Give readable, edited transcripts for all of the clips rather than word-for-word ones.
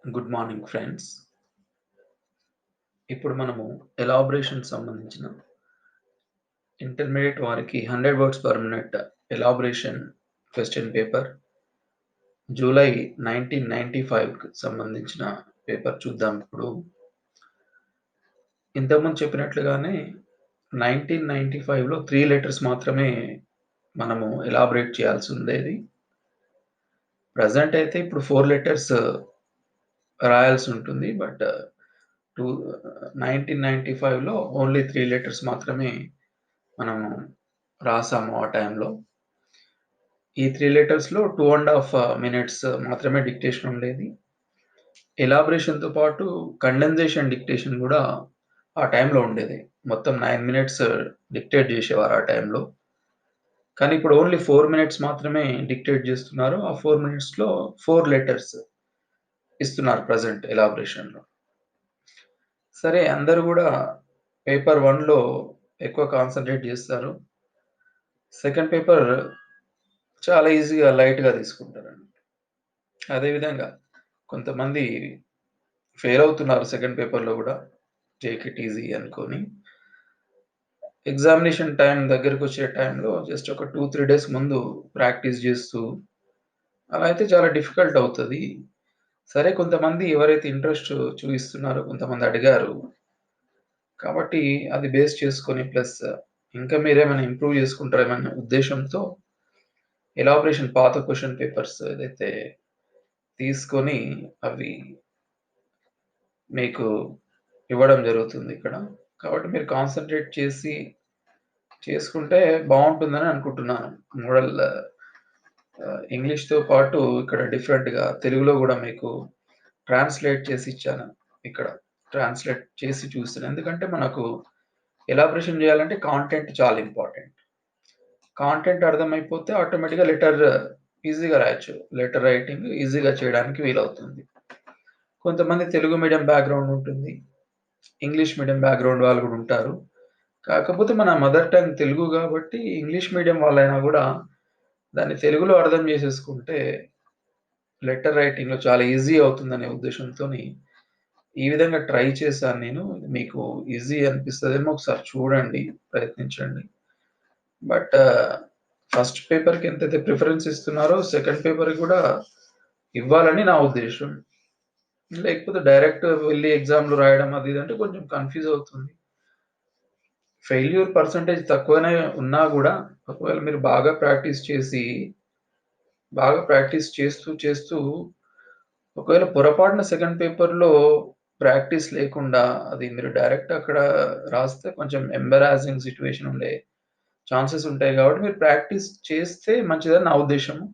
Good morning friends. ఇప్పుడు మనము elaboration సంబంధించిన ఇంటర్మీడియేట్ వారికి 100 words per minute elaboration question paper July 1995కి సంబంధించిన పేపర్ చూద్దాం. ఇప్పుడు ఇంతకుముందు చెప్పినట్లుగానే 1995లో 3 లెటర్స్ మాత్రమే మనము ఎలాబరేట్ చేయాల్సి ఉండేది. ప్రెజెంట్ అయితే ఇప్పుడు 4 లెటర్స్ రాయాల్సి ఉంటుంది. బట్ 1995లో ఓన్లీ 3 లెటర్స్ మాత్రమే మనము రాసాము ఆ టైంలో. ఈ 3 లెటర్స్‌లో 2½ మినిట్స్ మాత్రమే డిక్టేషన్ ఉండేది. ఎలాబరేషన్‌తో పాటు కండెన్సేషన్ డిక్టేషన్ గూడా ఆ టైంలో ఉండేది. మొత్తం 9 మినిట్స్ డిక్టేట్ జేసేవారు ఆ టైంలో. కానీ ఇప్పుడు ఓన్లీ 4 మినిట్స్ మాత్రమే డిక్టేట్ జేస్తున్నారు. ఆ 4 మినిట్స్‌లో 4 లెటర్స్ ఇస్తున్నారు ప్రెజెంట్ ఎలాబరేషన్‌లో. సరే, అందరూ గూడా పేపర్ 1లో ఎక్కువ కాన్సంట్రేట్ జేస్తారు. సెకండ్ పేపర్ చాలా ఈజీగా, లైట్‌గా తీసుకుంటారండి. అదే విధంగా కొంతమంది ఫెయిల్ అవుతున్నారు సెకండ్ పేపర్‌లో గూడా. టేక్ ఇట్ ఈజీ అనుకోని. ఎగ్జామినేషన్ టైమ్ దగ్గరకొచ్చే టైంలో జస్ట్ ఒక 2, 3 డేస్ ముందు ప్రాక్టీస్ జేస్తూ అలా అయితే చాలా డిఫికల్ట్ అవుతది. సరే, కొంతమంది ఎవరైతే ఇంట్రెస్ట్ చూయిస్తున్నారో కొంతమంది అడిగారు. కాబట్టి అది బేస్ చేసుకొని ప్లస్ ఇంకా మీరేమైనా ఇంప్రూవ్ చేసుకుంటారేమన్న ఉద్దేశ్యంతో ఎలాబరేషన్ పాత క్వెషన్ పేపర్స్ ఏదైతే తీసుకొని అవి మీకు ఇవ్వడం జరుగుతుందిక్కడ. కాబట్టి మీరు కాన్సంట్రేట్ చేసి చేసుకుంటే బావుంటుందని అనుకుంటున్నాను. మోడల్ ఇంగ్లీష్‌తో పాటు ఇక్కడ డిఫరెంట్‌గా తెలుగులో గూడా మీకు ట్రాన్స్‌లేట్ చేసి ఇచ్చాను. ఇక్కడ ట్రాన్స్‌లేట్ చేసి చూసాను. ఎందుకంటే మనకు ఎలాబరేషన్ జేయాలంటే కాంటెంట్ చాలా ఇంపార్టెంట్. కాంటెంట్ అర్థమైపోతే ఆటోమేటిక్‌గా లెటర్ ఈజీగా రాయొచ్చు. లెటర్ రైటింగ్ ఈజీగా చేయడానికి వీలవుతుంది. కొంతమంది తెలుగు మీడియం బ్యాక్‌గ్రౌండ్ ఉంటుంది. ఇంగ్లీష్ మీడియం బ్యాక్‌గ్రౌండ్ వాళ్ళు గూడా ఉంటారు. కాకపోతే మన మదర్ టంగ్ తెలుగు గాబట్టి ఇంగ్లీష్ మీడియం వాళ్ళైనా గూడా దాన్ని తెలుగులో అర్థం జేసేసుకుంటే లెటర్ రైటింగ్‌లో చాలా ఈజీ అవుతుందనే ఉద్దేశంతోని ఈ విధంగా ట్రై చేశాను నేను. మీకు ఈజీ అనిపిస్తదేమో ఒకసారి చూడండి, ప్రయత్నించండి. బట్ ఫస్ట్ పేపర్‌కి ఎంతైతే ప్రిఫరెన్స్ ఇస్తున్నారో సెకండ్ పేపర్‌కి గూడా ఇవ్వాలని నా ఉద్దేశ్యం. లేకపోతే డైరెక్ట్ వెళ్లి ఎగ్జామ్‌లో రాయడం అది ఇది అంటే కొంచెం కన్‌ఫ్యూజ్ అవుతుంది. ఫెయిల్యూర్ పర్సెంటేజ్ తక్కువనే ఉన్నా గూడా ఒకవేళ మీరు బాగా ప్రాక్టీస్ చేస్తూ ఒకవేళ పొరపాటున సెకండ్ పేపర్‌లో ప్రాక్టీస్ లేకుండా అది మీరు డైరెక్ట్ అక్కడ రాస్తే కొంచెం ఎంబారాసింగ్ సిట్యుయేషన్ ఉండే ఛాన్సెస్ ఉంటాయి గాబట్టి మీరు ప్రాక్టీస్ చేస్తే మంచిదని నా ఉద్దేశ్యము.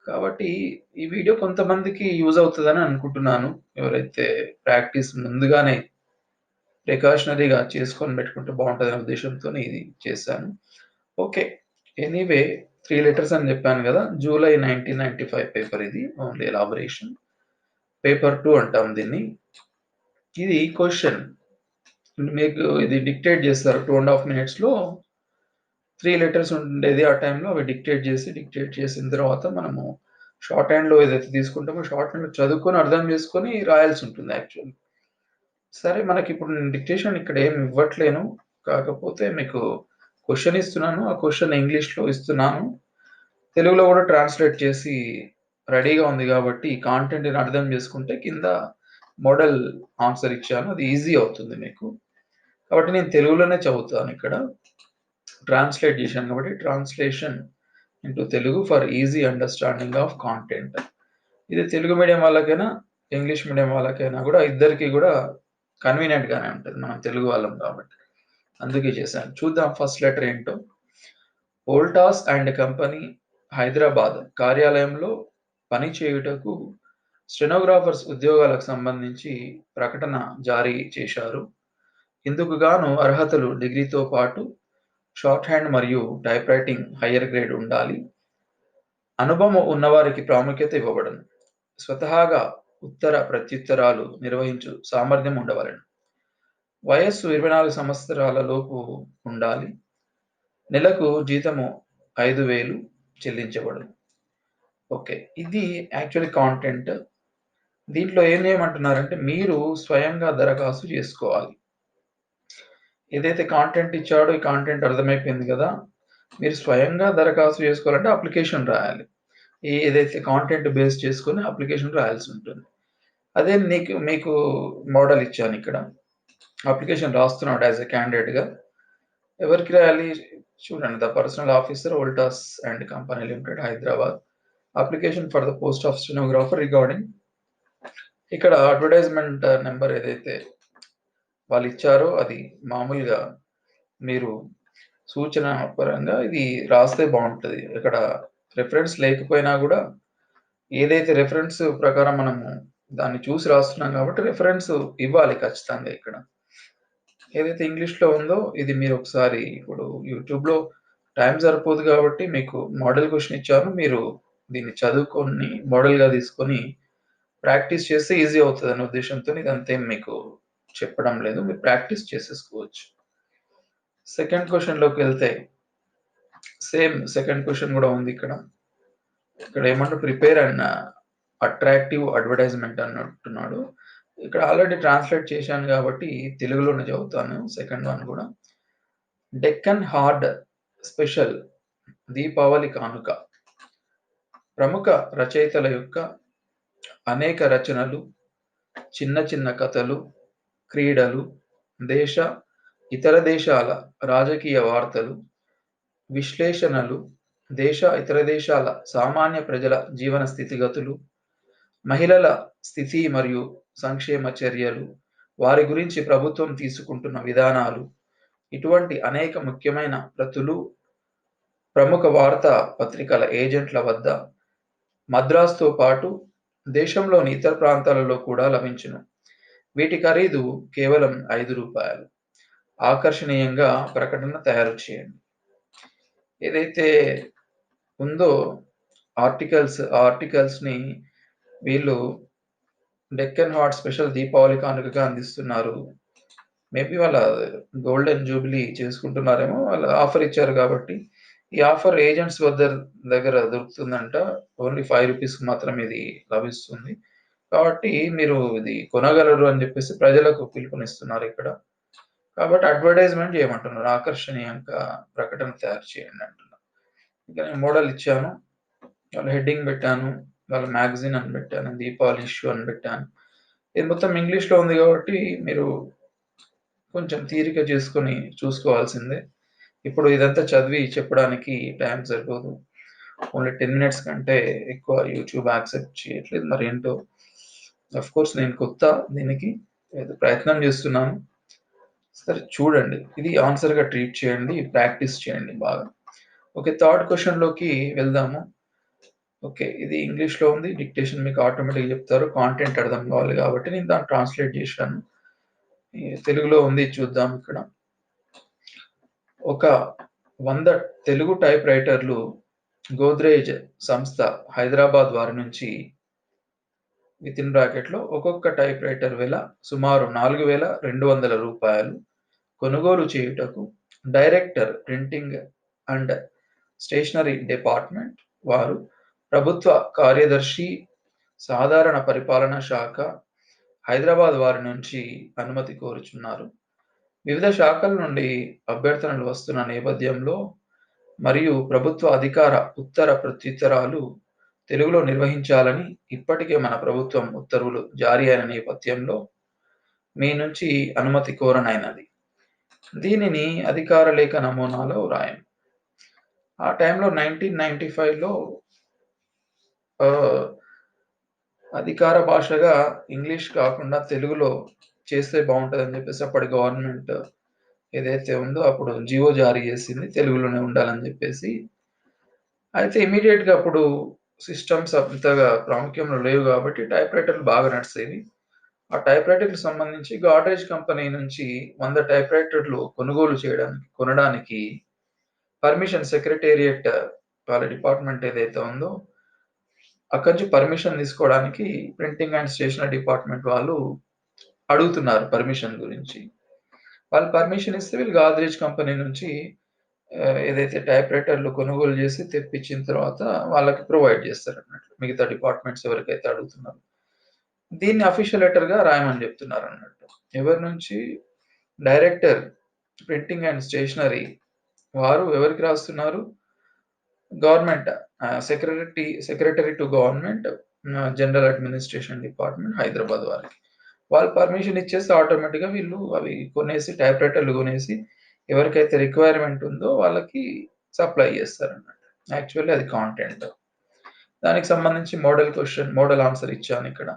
కాబట్టి ఈ వీడియో కొంతమందికి యూజ్ అవుతదని అనుకుంటున్నాను. ఎవరైతే ప్రాక్టీస్ ముందుగానే ప్రికాషనరీగా చేసుకొని పెట్టుకుంటే బావుంటదనే ఉద్దేశ్యంతోని ఇది చేశాను. ఓకే. ఎనీవే 3 లెటర్స్ అని జెప్పాను గదా! జూలై 1995 పేపర్ ఇది. Only elaboration. పేపర్ 2 అంటాం దీన్ని. ఇది క్వెషన్. మీకు ఇది డిక్టేట్ జేస్తారు. 2½ మినిట్స్‌లో 3 లెటర్స్ ఉండేది ఆ టైంలో. అవి డిక్టేట్ చేసిన తర్వాత మనము షార్ట్ హ్యాండ్‌లో ఏదైతే తీసుకుంటామో షార్ట్ హ్యాండ్‌లో చదువుకొని అర్థం చేసుకొని రాయాల్సుంటుంది యాక్చువల్లీ. సరే, మనకిప్పుడు నేను డిక్టేషన్ ఇక్కడ ఏమి ఇవ్వట్లేను. కాకపోతే మీకు క్వెషన్ ఇస్తున్నాను. ఆ క్వెషన్ ఇంగ్లీష్‌లో ఇస్తున్నాను. తెలుగులో గూడా ట్రాన్స్‌లేట్ చేసి రెడీగా ఉంది గాబట్టి కాంటెంట్‌ని అర్థం చేసుకుంటే కింద మోడల్ ఆన్సర్ ఇచ్చాను. అది ఈజీ అవుతుంది మీకు. కాబట్టి నేను తెలుగులోనే చదువుతానిక్కడ. ట్రాన్స్‌లేట్ జేశాను కాబట్టి translation into Telugu for easy understanding of content. ఇది తెలుగు మీడియం వాళ్ళకైనా, ఇంగ్లీష్ మీడియం వాళ్ళకైనా గూడా ఇద్దరికీ గూడా కన్వీనియంట్ గానే ఉంటది. మనం తెలుగు వాళ్ళం కాబట్టి. అందుకే చేశాను. చూద్దాం ఫస్ట్ లెటర్ ఏంటో. వోల్టాస్ అండ్ కంపెనీ హైదరాబాద్ కార్యాలయంలో పని చేయుటకు స్టెనోగ్రాఫర్స్ ఉద్యోగాలకు సంబంధించి ప్రకటన జారీ చేశారు. ఇందుకు గాను అర్హతలు డిగ్రీతో పాటు షార్ట్ హ్యాండ్ మరియు టైప్ రైటింగ్ హైయర్ గ్రేడ్ ఉండాలి. అనుభవం ఉన్నవారికి ప్రాముఖ్యత ఇవ్వబడును. స్వతహాగా ఉత్తర ప్రత్యుత్తరాలు నిర్వహించు సామర్థ్యం ఉండవలెను. వయస్సు 24 సంవత్సరాల లోపు ఉండాలి. నెలకు జీతము 5,000 చెల్లించబడును. ఓకే. ఇది యాక్చువల్లీ కాంటెంట్. దీంట్లో ఏం చేయమంటున్నారంటే మీరు స్వయంగా దరఖాస్తు చేసుకోవాలి. ఏదైతే కాంటెంట్ ఇచ్చాడో ఈ కాంటెంట్ అర్థమైపోయింది గదా! మీరు స్వయంగా దరఖాస్తు చేసుకోవాలంటే అప్లికేషన్ రాయాలి. ఏదైతే కాంటెంట్ బేస్ చేసుకొని అప్లికేషన్ రాయాల్సుంటుంది. అదే మీకు మోడల్ ఇచ్చానిక్కడ. అప్లికేషన్ రాస్తున్నాడు యాస్ ఎ క్యాండిడేట్‌గా. ఎవరికి రాయాలి? చూడండి. The personnel officer Voltas and company limited Hyderabad. Application for the post of stenographer regarding ఇక్కడ అడ్వర్టైజ్‌మెంట్ నంబర్ ఏదైతే వాళ్ళిచ్చారో అది మామూలుగా మీరు సూచన పరంగా ఇది రాస్తే బావుంటది. ఇక్కడ రిఫరెన్స్ లేకపోయినా గూడా ఏదైతే రిఫరెన్స్ ప్రకారం మనము దాన్ని చూసి రాస్తున్నాం గాబట్టి రిఫరెన్స్ ఇవ్వాలి ఖచ్చితంగా ఇక్కడ. ఏదైతే ఇంగ్లీష్‌లో ఉందో ఇది మీరొకసారి ఇప్పుడు యూట్యూబ్‌లో టైం సరిపోదు గాబట్టి మీకు మోడల్ క్వెషన్ ఇచ్చాను. మీరు దీన్ని చదువుకొని మోడల్‌గా తీసుకొని ప్రాక్టీస్ చేస్తే ఈజీ అవుతదనే ఉద్దేశ్యంతోని ఇదంతేం మీకు చెప్పడం లేదు. మీరు ప్రాక్టీస్ చేసేసుకోవచ్చు. సెకండ్ క్వెషన్‌లోకెళ్తే సెకండ్ క్వెషన్ గూడా ఉందిక్కడ. ఇక్కడ ఏమంటే ప్రిపేర్ అండ్ అట్రాక్టివ్ అడ్వర్టైజ్‌మెంట్ అన్నట్టున్నాడు. ఇక్కడ ఆల్రెడీ ట్రాన్స్‌లేట్ చేశాను గాబట్టి తెలుగులోనే చదువుతాను సెకండ్ వన్ గూడా. డెక్కన్ హార్డ్ స్పెషల్ దీపావళి కానుక. ప్రముఖ రచయితల యొక్క అనేక రచనలు, చిన్న చిన్న కథలు, క్రీడలు, దేశ, ఇతర దేశాల రాజకీయ వార్తలు, విశ్లేషణలు, ఇతర దేశాల సామాన్య ప్రజల జీవన స్థితిగతులు, మహిళల స్థితి మరియు సంక్షేమ చర్యలు, వారి గురించి ప్రభుత్వం తీసుకుంటున్న విధానాలు, ఇటువంటి అనేక ముఖ్యమైన ప్రతులు ప్రముఖ వార్తా పత్రికల ఏజెంట్ల వద్ద మద్రాసుతో పాటు దేశంలోని ఇతర ప్రాంతాలలో కూడా లభించును. వీటి ఖరీదు కేవలం రూ. 5. ఆకర్షణీయంగా ప్రకటన తయారు చేయండి. ఏదైతే ఉందో ఆర్టికల్స్‌ని వీళ్ళు డెక్కన్ హార్ట్ స్పెషల్ దీపావళి కానుకగా అందిస్తున్నారు. మేబీ వాళ్ళ గోల్డెన్ జూబిలీ చేసుకుంటున్నారేమో! వాళ్ళు ఆఫర్ ఇచ్చారు గాబట్టి, ఈ ఆఫర్ ఏజెంట్స్ దగ్గర దొరుకుతుందంట. ఓన్లీ రూ. 5కి మాత్రమే ఇది లభిస్తుంది. కాబట్టి మీరు ఇది కొనగలరు అని జెప్పేసి ప్రజలకు పిలుపునిస్తున్నారిక్కడ. కాబట్టి అడ్వర్టైజ్‌మెంట్ జేయమంటున్నారు. ఆకర్షణీయంగా ప్రకటన తయారు చేయండి అంటున్నారు. ఇక నేను మోడల్ ఇచ్చాను. వాళ్ళ హెడ్డింగ్ బెట్టాను. వాళ్ళ మ్యాగజైన్ అని బెట్టాను. దీపావళి ఇష్యూ అని బెట్టాను. ఇది మొత్తం ఇంగ్లీష్‌లో ఉంది గాబట్టి మీరు కొంచెం తీరిక చేసుకొని చూసుకోవాల్సిందే. ఇప్పుడు ఇదంతా చదివి చెప్పడానికి టైం సరిపోదు. ఓన్లీ 10 మినిట్స్ కంటే ఎక్కువ యూట్యూబ్ యాక్సెప్ట్ చేయట్లేదు. మరేంటో ఆఫ్‌కోర్స్ నేను కొత్త దీనికి. ఏదో ప్రయత్నం చేస్తున్నాను. సరే చూడండి. ఇది ఆన్సర్‌గా ట్రీట్ చేయండి. ప్రాక్టీస్ చేయండి బాగా. ఓకే. థర్డ్ క్వెషన్‌లోకి వెళ్దాము. ఓకే. ఇది ఇంగ్లీష్‌లో ఉంది. డిక్టేషన్ మీకు ఆటోమేటిక్‌గా చెప్తారు. కాంటెంట్ అర్థం కావాలి కాబట్టి నేను దాన్ని ట్రాన్స్‌లేట్ చేశాను. తెలుగులో ఉంది చూద్దాం ఇక్కడ. ఒక 100 తెలుగు టైప్ రైటర్లు గోద్రేజ్ సంస్థ హైదరాబాద్ వారి నుంచి వితిన్ బ్రాకెట్‌లో ఒక్కొక్క టైప్ రైటర్ వెల సుమారు రూ. 4,200 కొనుగోలు చేయుటకు director printing and stationery department వారు ప్రభుత్వ కార్యదర్శి, సాధారణ పరిపాలనా శాఖ, హైదరాబాద్ వారి నుంచి అనుమతి కోరుచున్నారు. వివిధ శాఖల నుండి అభ్యర్థనలు వస్తున్న నేపథ్యంలో మరియు ప్రభుత్వ అధికార ఉత్తర ప్రత్యుత్తరాలు తెలుగులో నిర్వహించాలని ఇప్పటికే మన ప్రభుత్వం ఉత్తర్వులు జారీ అయిన నేపథ్యంలో మీ నుంచి అనుమతి కోరనైనది. దీనిని అధికార లేఖ నమూనాలో వ్రాయండి. ఆ టైంలో 1995లో ఆహ్, అధికార భాషగా ఇంగ్లీష్ కాకుండా తెలుగులో చేస్తే బావుంటదని జెప్పేసి అప్పటి గవర్నమెంట్ ఏదైతే ఉందో అప్పుడు జీవో జారీ చేసింది. తెలుగులోనే ఉండాలని జెప్పేసి. అయితే ఇమ్మీడియేట్‌గా అప్పుడు సిస్టమ్స్ అంతగా ప్రాముఖ్యంలో లేవు గాబట్టి టైప్‌రైటర్లు బాగా నడిసేవి. ఆ టైప్‌రైటర్‌కి సంబంధించి గాడ్రేజ్ కంపెనీ నుంచి 100 టైప్‌రైటర్లు కొనడానికి పర్మిషన్ సెక్రటేరియట్ వాళ్ళ డిపార్ట్‌మెంట్ ఏదైతే ఉందో అక్కడి నుంచి పర్మిషన్ తీసుకోవడానికి ప్రింటింగ్ అండ్ స్టేషనరీ డిపార్ట్‌మెంట్ వాళ్ళు అడుగుతున్నారు పర్మిషన్ గురించి. వాళ్ళు పర్మిషన్ ఇస్తే వీళ్ళు గాద్రేజ్ కంపెనీ నుంచి ఏదైతే టైప్‌రైటర్లు కొనుగోలు చేసి తెప్పించిన తర్వాత వాళ్ళకి ప్రొవైడ్ చేస్తారన్నట్లు. మిగతా డిపార్ట్‌మెంట్స్ ఎవరికైతే అడుగుతున్నారో. దీన్ని అఫీషియల్ లెటర్‌గా రాయమని చెప్తున్నారన్నట్టు. ఎవరి నుంచి? డైరెక్టర్ ప్రింటింగ్ అండ్ స్టేషనరీ వారు ఎవరికి రాస్తున్నారు? Government secretary to government general administration department Hyderabad వారికి. వాళ్ళు పర్మిషన్ ఇచ్చేస్తే ఆటోమేటిక్‌గా వీళ్ళు అవి కొనేసి టైప్‌రైటర్‌లు కొనేసి ఎవరికైతే రిక్వైర్మెంట్ ఉందో వాళ్ళకి సప్లై చేస్తారన్నట్టు. యాక్చువల్లీ అది కాంటెంట్. దానికి సంబంధించి మోడల్ ఆన్సర్ ఇచ్చానిక్కడ.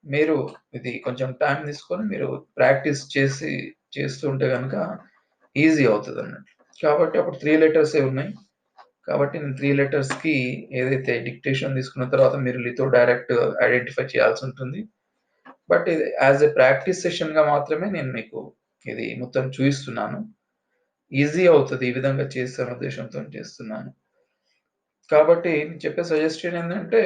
మీరు ఇది కొంచెం టైం తీసుకొని మీరు ప్రాక్టీస్ చేస్తూ ఉంటే గనక ఈజీ అవుతదన్నట్టు. కాబట్టి అప్పుడు 3 లెటర్సే ఉన్నాయి. కాబట్టి నేను 3 లెటర్స్‌కి ఏదైతే డిక్టేషన్ తీసుకున్న తర్వాత మీరు లితో డైరెక్ట్ ఐడెంటిఫై చేయాల్సుంటుంది. బట్ ఇది యాస్ ఎ ప్రాక్టీస్ సెషన్‌గా మాత్రమే నేను మీకు ఇది మొత్తం చూయిస్తున్నాను. ఈజీ అవుతది. ఈ విధంగా చేస్తే అనే ఉద్దేశంతోని చేస్తున్నాను. కాబట్టి నేను చెప్పే సజెషన్ ఏందంటే,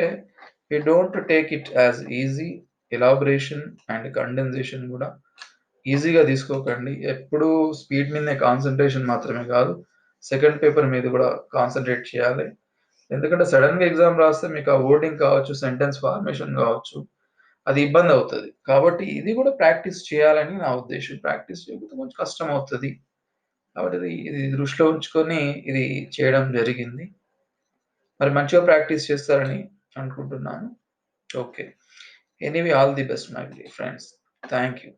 you don't take it as easy. Elaboration and condensation గూడా ఈజీగా తీసుకోకండి. ఎప్పుడూ స్పీడ్ మీదనే కాన్సంట్రేషన్ మాత్రమే గాదు, సెకండ్ పేపర్ మీద గూడా కాన్సంట్రేట్ చేయాలి. ఎందుకంటే సడెన్‌గా ఎగ్జామ్ రాస్తే మీకు ఆ వర్డింగ్ కావచ్చు, సెంటెన్స్ ఫార్మేషన్ గావచ్చు, అది ఇబ్బందవుతది. కాబట్టి ఇది గూడా ప్రాక్టీస్ చేయాలని నా ఉద్దేశ్యం. ప్రాక్టీస్ చేయకపోతే కొంచెం కష్టమవుతది. కాబట్టి ఇది దృష్టిలో ఉంచుకొని ఇది చేయడం జరిగింది. మరి మంచిగా ప్రాక్టీస్ చేస్తారని అనుకుంటున్నాను. Okay. Anyway all the best my dear friends. Thank you.